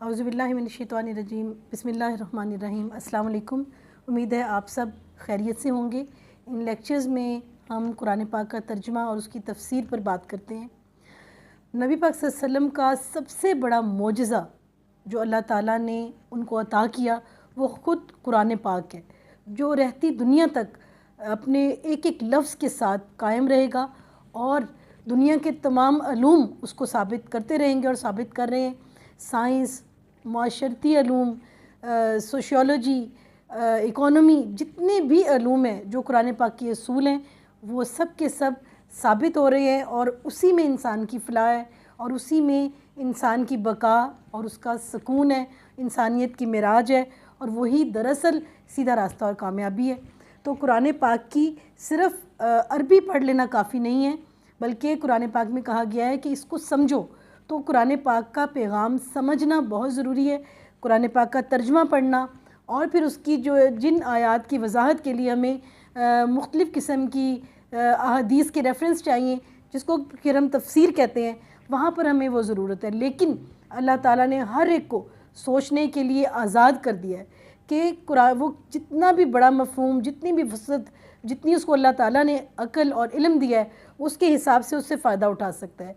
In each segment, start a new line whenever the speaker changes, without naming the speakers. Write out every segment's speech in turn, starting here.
اعوذ باللہ من الشیطان الرجیم، بسم اللہ الرحمن الرحیم۔ السلام علیکم، امید ہے آپ سب خیریت سے ہوں گے۔ ان لیکچرز میں ہم قرآن پاک کا ترجمہ اور اس کی تفسیر پر بات کرتے ہیں۔ نبی پاک صلی اللہ علیہ وسلم کا سب سے بڑا معجزہ جو اللہ تعالیٰ نے ان کو عطا کیا وہ خود قرآن پاک ہے، جو رہتی دنیا تک اپنے ایک ایک لفظ کے ساتھ قائم رہے گا اور دنیا کے تمام علوم اس کو ثابت کرتے رہیں گے اور ثابت کر رہے ہیں۔ سائنس، معاشرتی علوم، سوشیولوجی، اکانومی، جتنے بھی علوم ہیں جو قرآن پاک کے اصول ہیں وہ سب کے سب ثابت ہو رہے ہیں، اور اسی میں انسان کی فلاح ہے، اور اسی میں انسان کی بقا اور اس کا سکون ہے، انسانیت کی معراج ہے، اور وہی دراصل سیدھا راستہ اور کامیابی ہے۔ تو قرآن پاک کی صرف عربی پڑھ لینا کافی نہیں ہے، بلکہ قرآن پاک میں کہا گیا ہے کہ اس کو سمجھو۔ تو قرآن پاک کا پیغام سمجھنا بہت ضروری ہے، قرآن پاک کا ترجمہ پڑھنا، اور پھر اس کی جن آیات کی وضاحت کے لیے ہمیں مختلف قسم کی احادیث کے ریفرنس چاہیے، جس کو پھر ہم تفسیر کہتے ہیں، وہاں پر ہمیں وہ ضرورت ہے۔ لیکن اللہ تعالیٰ نے ہر ایک کو سوچنے کے لیے آزاد کر دیا ہے کہ وہ جتنا بھی بڑا مفہوم، جتنی بھی وسعت، جتنی اس کو اللہ تعالیٰ نے عقل اور علم دیا ہے، اس کے حساب سے اس سے فائدہ اٹھا سکتا ہے۔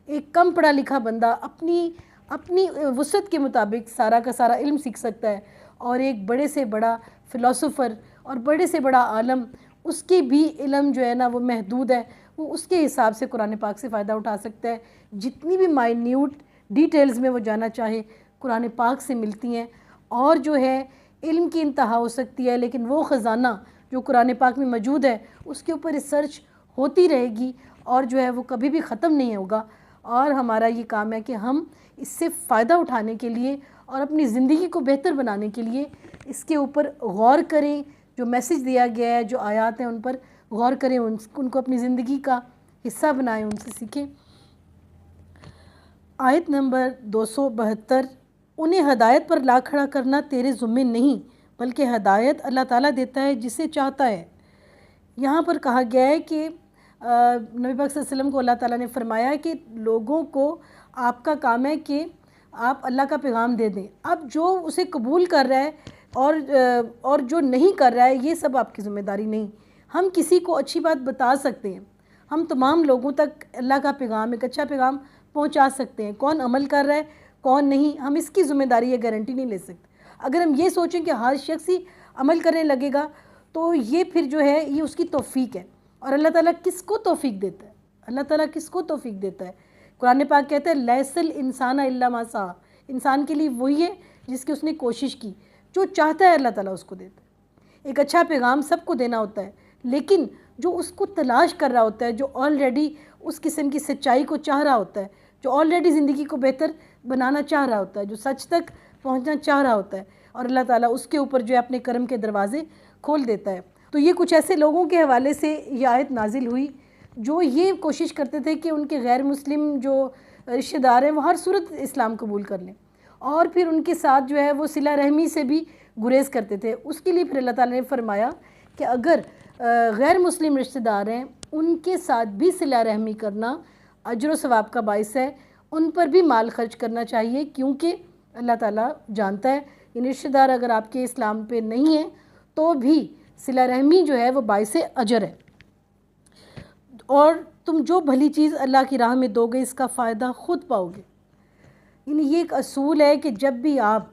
ایک کم پڑھا لکھا بندہ اپنی وسعت کے مطابق سارا کا سارا علم سیکھ سکتا ہے، اور ایک بڑے سے بڑا فلاسفر اور بڑے سے بڑا عالم، اس کے بھی علم جو ہے نا وہ محدود ہے، وہ اس کے حساب سے قرآن پاک سے فائدہ اٹھا سکتا ہے۔ جتنی بھی مائنیوٹ ڈیٹیلز میں وہ جانا چاہے قرآن پاک سے ملتی ہیں، اور جو ہے علم کی انتہا ہو سکتی ہے، لیکن وہ خزانہ جو قرآن پاک میں موجود ہے اس کے اوپر ریسرچ ہوتی رہے گی، اور جو ہے وہ کبھی بھی ختم نہیں ہوگا۔ اور ہمارا یہ کام ہے کہ ہم اس سے فائدہ اٹھانے کے لیے اور اپنی زندگی کو بہتر بنانے کے لیے اس کے اوپر غور کریں، جو میسج دیا گیا ہے، جو آیات ہیں ان پر غور کریں، ان کو اپنی زندگی کا حصہ بنائیں، ان سے سیکھیں۔ آیت نمبر 272، انہیں ہدایت پر لا کھڑا کرنا تیرے ذمے نہیں، بلکہ ہدایت اللہ تعالیٰ دیتا ہے جسے چاہتا ہے۔ یہاں پر کہا گیا ہے کہ نبی پاک صلی اللہ علیہ وسلم کو اللہ تعالیٰ نے فرمایا کہ لوگوں کو آپ کا کام ہے کہ آپ اللہ کا پیغام دے دیں۔ اب جو اسے قبول کر رہا ہے اور جو نہیں کر رہا ہے، یہ سب آپ کی ذمہ داری نہیں۔ ہم کسی کو اچھی بات بتا سکتے ہیں، ہم تمام لوگوں تک اللہ کا پیغام، ایک اچھا پیغام پہنچا سکتے ہیں۔ کون عمل کر رہا ہے کون نہیں، ہم اس کی ذمہ داری یا گارنٹی نہیں لے سکتے۔ اگر ہم یہ سوچیں کہ ہر شخص ہی عمل کرنے لگے گا تو یہ پھر جو ہے یہ اس کی توفیق ہے، اور اللہ تعالیٰ کس کو توفیق دیتا ہے؟ اللہ تعالیٰ کس کو توفیق دیتا ہے؟ قرآن پاک کہتا ہے لیس الانسان الا ما سعی، انسان کے لیے وہی ہے جس کی اس نے کوشش کی۔ جو چاہتا ہے اللہ تعالیٰ اس کو دیتا ہے۔ ایک اچھا پیغام سب کو دینا ہوتا ہے، لیکن جو اس کو تلاش کر رہا ہوتا ہے، جو آلریڈی اس قسم کی سچائی کو چاہ رہا ہوتا ہے، جو آلریڈی زندگی کو بہتر بنانا چاہ رہا ہوتا ہے، جو سچ تک پہنچنا چاہ رہا ہوتا ہے، اور اللہ تعالیٰ اس کے اوپر جو ہے اپنے کرم کے دروازے کھول دیتا ہے۔ تو یہ کچھ ایسے لوگوں کے حوالے سے یہ آیت نازل ہوئی جو یہ کوشش کرتے تھے کہ ان کے غیر مسلم جو رشتہ دار ہیں وہ ہر صورت اسلام قبول کر لیں، اور پھر ان کے ساتھ جو ہے وہ صلہ رحمی سے بھی گریز کرتے تھے۔ اس کے لیے پھر اللہ تعالیٰ نے فرمایا کہ اگر غیر مسلم رشتہ دار ہیں ان کے ساتھ بھی صلہ رحمی کرنا اجر و ثواب کا باعث ہے، ان پر بھی مال خرچ کرنا چاہیے، کیونکہ اللہ تعالیٰ جانتا ہے یہ رشتہ دار اگر آپ کے اسلام پہ نہیں ہیں تو بھی صلہ رحمی جو ہے وہ باعث اجر ہے، اور تم جو بھلی چیز اللہ کی راہ میں دو گے اس کا فائدہ خود پاؤ گے۔ یعنی یہ ایک اصول ہے کہ جب بھی آپ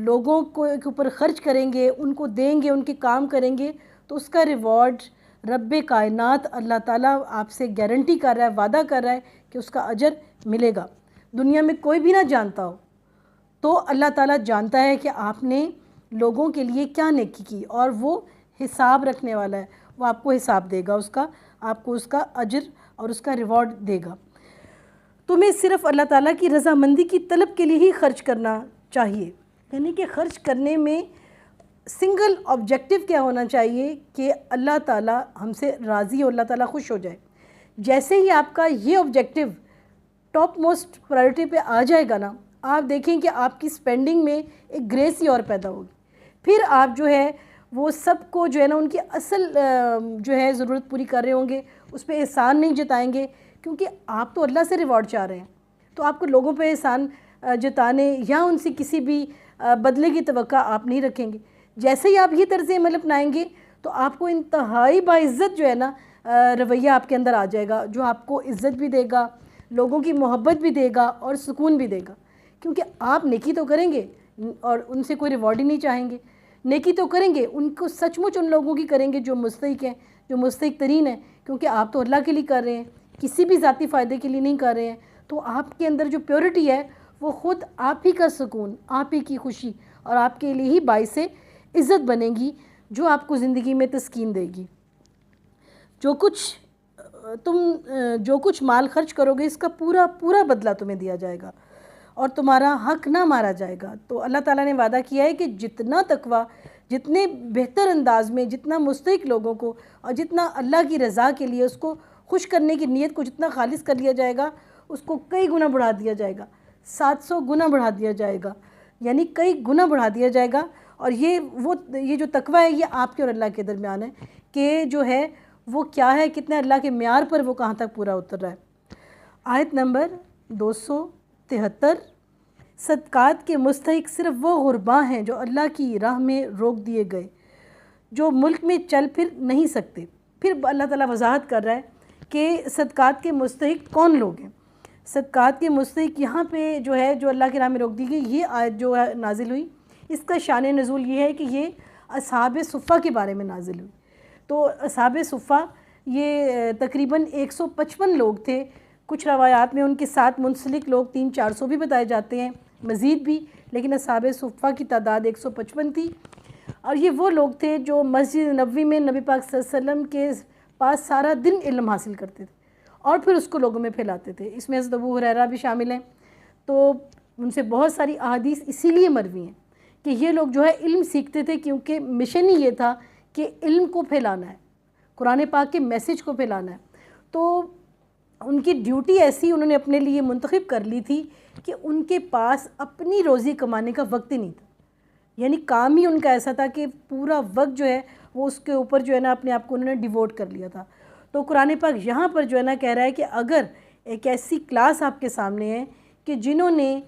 لوگوں کے اوپر خرچ کریں گے، ان کو دیں گے، ان کے کام کریں گے، تو اس کا ریوارڈ رب کائنات اللہ تعالیٰ آپ سے گارنٹی کر رہا ہے، وعدہ کر رہا ہے کہ اس کا اجر ملے گا۔ دنیا میں کوئی بھی نہ جانتا ہو تو اللہ تعالیٰ جانتا ہے کہ آپ نے لوگوں کے لیے کیا نیکی کی، اور وہ حساب رکھنے والا ہے، وہ آپ کو حساب دے گا، آپ کو اس کا اجر اور اس کا ریوارڈ دے گا۔ تمہیں صرف اللہ تعالیٰ کی رضامندی کی طلب کے لیے ہی خرچ کرنا چاہیے، یعنی کہ خرچ کرنے میں سنگل آبجیکٹیو کیا ہونا چاہیے کہ اللہ تعالیٰ ہم سے راضی ہو، اللہ تعالیٰ خوش ہو جائے۔ جیسے ہی آپ کا یہ آبجیکٹیو ٹاپ موسٹ پرائرٹی پہ آ جائے گا نا، آپ دیکھیں کہ آپ کی سپینڈنگ میں ایک گریس ہی اور پیدا ہوگی۔ پھر آپ جو ہے وہ سب کو جو ہے نا ان کی اصل جو ہے ضرورت پوری کر رہے ہوں گے، اس پہ احسان نہیں جتائیں گے، کیونکہ آپ تو اللہ سے ریوارڈ چاہ رہے ہیں، تو آپ کو لوگوں پہ احسان جتانے یا ان سے کسی بھی بدلے کی توقع آپ نہیں رکھیں گے. جیسے ہی آپ یہ طرز عمل اپنائیں گے تو آپ کو انتہائی باعزت جو ہے نا رویہ آپ کے اندر آ جائے گا، جو آپ کو عزت بھی دے گا، لوگوں کی محبت بھی دے گا اور سکون بھی دے گا. کیونکہ آپ نیکی تو کریں گے اور ان سے کوئی ریوارڈ ہی نہیں چاہیں گے. نیکی تو کریں گے، ان کو سچ مچ ان لوگوں کی کریں گے جو مستحق ہیں، جو مستحق ترین ہیں، کیونکہ آپ تو اللہ کے لیے کر رہے ہیں، کسی بھی ذاتی فائدے کے لیے نہیں کر رہے ہیں. تو آپ کے اندر جو پیورٹی ہے وہ خود آپ ہی کا سکون، آپ ہی کی خوشی اور آپ کے لیے ہی باعث عزت بنے گی، جو آپ کو زندگی میں تسکین دے گی. جو کچھ مال خرچ کرو گے اس کا پورا پورا بدلہ تمہیں دیا جائے گا اور تمہارا حق نہ مارا جائے گا. تو اللہ تعالیٰ نے وعدہ کیا ہے کہ جتنا تقوی، جتنے بہتر انداز میں، جتنا مستحق لوگوں کو اور جتنا اللہ کی رضا کے لیے اس کو خوش کرنے کی نیت کو جتنا خالص کر لیا جائے گا، اس کو کئی گنا بڑھا دیا جائے گا، 700 گنا بڑھا دیا جائے گا، یعنی کئی گنا بڑھا دیا جائے گا. اور یہ جو تقوی ہے یہ آپ کے اور اللہ کے درمیان ہے کہ جو ہے وہ کیا ہے، کتنا اللہ کے معیار پر وہ کہاں تک پورا اتر رہا ہے. آیت نمبر 273. صدقات کے مستحق صرف وہ غرباء ہیں جو اللہ کی راہ میں روک دیے گئے، جو ملک میں چل پھر نہیں سکتے. پھر اللہ تعالیٰ وضاحت کر رہا ہے کہ صدقات کے مستحق کون لوگ ہیں. صدقات کے مستحق یہاں پہ جو ہے جو اللہ کی راہ میں روک دی گئی، یہ آیت جو ہے نازل ہوئی، اس کا شان نزول یہ ہے کہ یہ اصحاب صفہ کے بارے میں نازل ہوئی. تو اصحاب صفہ یہ تقریباً 155 لوگ تھے. کچھ روایات میں ان کے ساتھ منسلک لوگ 300-400 بھی بتائے جاتے ہیں، مزید بھی، لیکن اصحاب صفہ کی تعداد 155 تھی. اور یہ وہ لوگ تھے جو مسجد نبوی میں نبی پاک صلی اللہ علیہ وسلم کے پاس سارا دن علم حاصل کرتے تھے اور پھر اس کو لوگوں میں پھیلاتے تھے. اس میں حضرت ابو ہریرہ بھی شامل ہیں. تو ان سے بہت ساری احادیث اسی لیے مروی ہیں کہ یہ لوگ جو ہے علم سیکھتے تھے، کیونکہ مشن ہی یہ تھا کہ علم کو پھیلانا ہے، قرآن پاک کے میسیج کو پھیلانا ہے. تو ان کی ڈیوٹی ایسی انہوں نے اپنے لیے منتخب کر لی تھی کہ ان کے پاس اپنی روزی کمانے کا وقت ہی نہیں تھا. یعنی کام ہی ان کا ایسا تھا کہ پورا وقت جو ہے وہ اس کے اوپر جو ہے نا اپنے آپ کو انہوں نے ڈیووٹ کر لیا تھا. تو قرآن پاک یہاں پر جو ہے نا کہہ رہا ہے کہ اگر ایک ایسی کلاس آپ کے سامنے ہے کہ جنہوں نے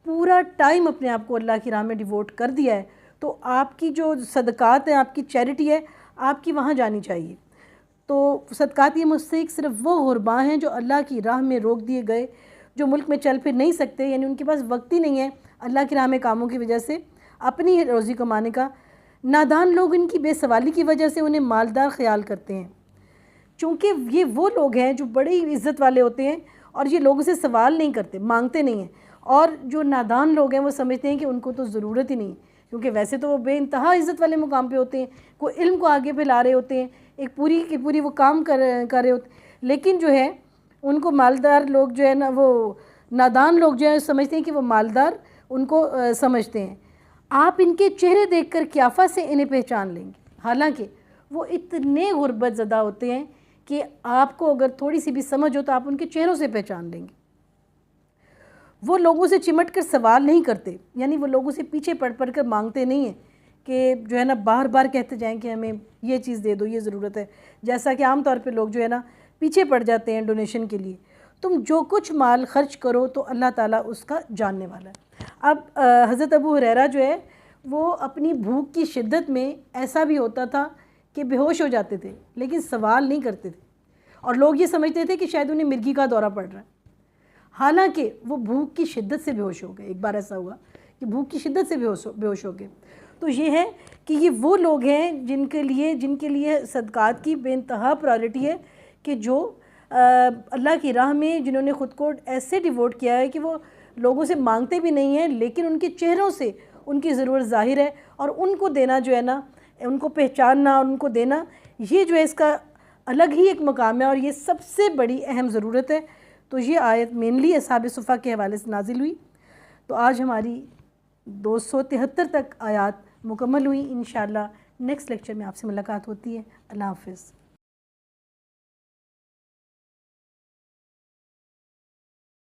پورا ٹائم اپنے آپ کو اللہ کی راہ میں ڈیووٹ کر دیا ہے، تو آپ کی جو صدقات ہیں، آپ کی چیریٹی ہے، آپ کی وہاں جانی چاہیے. تو صدقات یہ مستحق صرف وہ غرباء ہیں جو اللہ کی راہ میں روک دیے گئے، جو ملک میں چل پھر نہیں سکتے، یعنی ان کے پاس وقت ہی نہیں ہے اللہ کی راہ میں کاموں کی وجہ سے اپنی روزی کمانے کا. نادان لوگ ان کی بے سوالی کی وجہ سے انہیں مالدار خیال کرتے ہیں، چونکہ یہ وہ لوگ ہیں جو بڑی عزت والے ہوتے ہیں اور یہ لوگوں سے سوال نہیں کرتے، مانگتے نہیں ہیں. اور جو نادان لوگ ہیں وہ سمجھتے ہیں کہ ان کو تو ضرورت ہی نہیں، کیونکہ ویسے تو وہ بے انتہا عزت والے مقام پہ ہوتے ہیں، کوئی علم کو آگے پھیلا رہے ہوتے ہیں، ایک پوری کی پوری وہ کام کر رہے ہوتے ہیں. لیکن جو ہے ان کو مالدار لوگ جو ہے نا، وہ نادان لوگ جو ہیں سمجھتے ہیں کہ وہ مالدار ان کو سمجھتے ہیں. آپ ان کے چہرے دیکھ کر قیافہ سے انہیں پہچان لیں گے، حالانکہ وہ اتنے غربت زدہ ہوتے ہیں کہ آپ کو اگر تھوڑی سی بھی سمجھ ہو تو آپ ان کے چہروں سے پہچان لیں گے. وہ لوگوں سے چمٹ کر سوال نہیں کرتے، یعنی وہ لوگوں سے پیچھے پڑ کر مانگتے نہیں ہیں کہ جو ہے نا بار بار کہتے جائیں کہ ہمیں یہ چیز دے دو، یہ ضرورت ہے، جیسا کہ عام طور پہ لوگ جو ہے نا پیچھے پڑ جاتے ہیں ڈونیشن کے لیے. تم جو کچھ مال خرچ کرو تو اللہ تعالیٰ اس کا جاننے والا ہے. اب حضرت ابو ہریرہ جو ہے وہ اپنی بھوک کی شدت میں ایسا بھی ہوتا تھا کہ بے ہوش ہو جاتے تھے، لیکن سوال نہیں کرتے تھے، اور لوگ یہ سمجھتے تھے کہ شاید انہیں مرگی کا دورہ پڑ رہا ہے، حالانکہ وہ بھوک کی شدت سے بے ہوش ہو گئے. ایک بار ایسا ہوا کہ بھوک کی شدت سے بے ہوش ہو گئے. تو یہ ہے کہ یہ وہ لوگ ہیں جن کے لیے صدقات کی بے انتہا پرائرٹی ہے، کہ جو اللہ کی راہ میں جنہوں نے خود کو ایسے ڈیووٹ کیا ہے کہ وہ لوگوں سے مانگتے بھی نہیں ہیں، لیکن ان کے چہروں سے ان کی ضرورت ظاہر ہے، اور ان کو دینا جو ہے نا، ان کو پہچاننا اور ان کو دینا، یہ جو ہے اس کا الگ ہی ایک مقام ہے اور یہ سب سے بڑی اہم ضرورت ہے. تو یہ آیت مینلی اصحاب صفہ کے حوالے سے نازل ہوئی. تو آج ہماری 273 تک آیات مکمل ہوئی. انشاءاللہ نیکسٹ لیکچر میں آپ سے ملاقات ہوتی ہے. اللہ حافظ.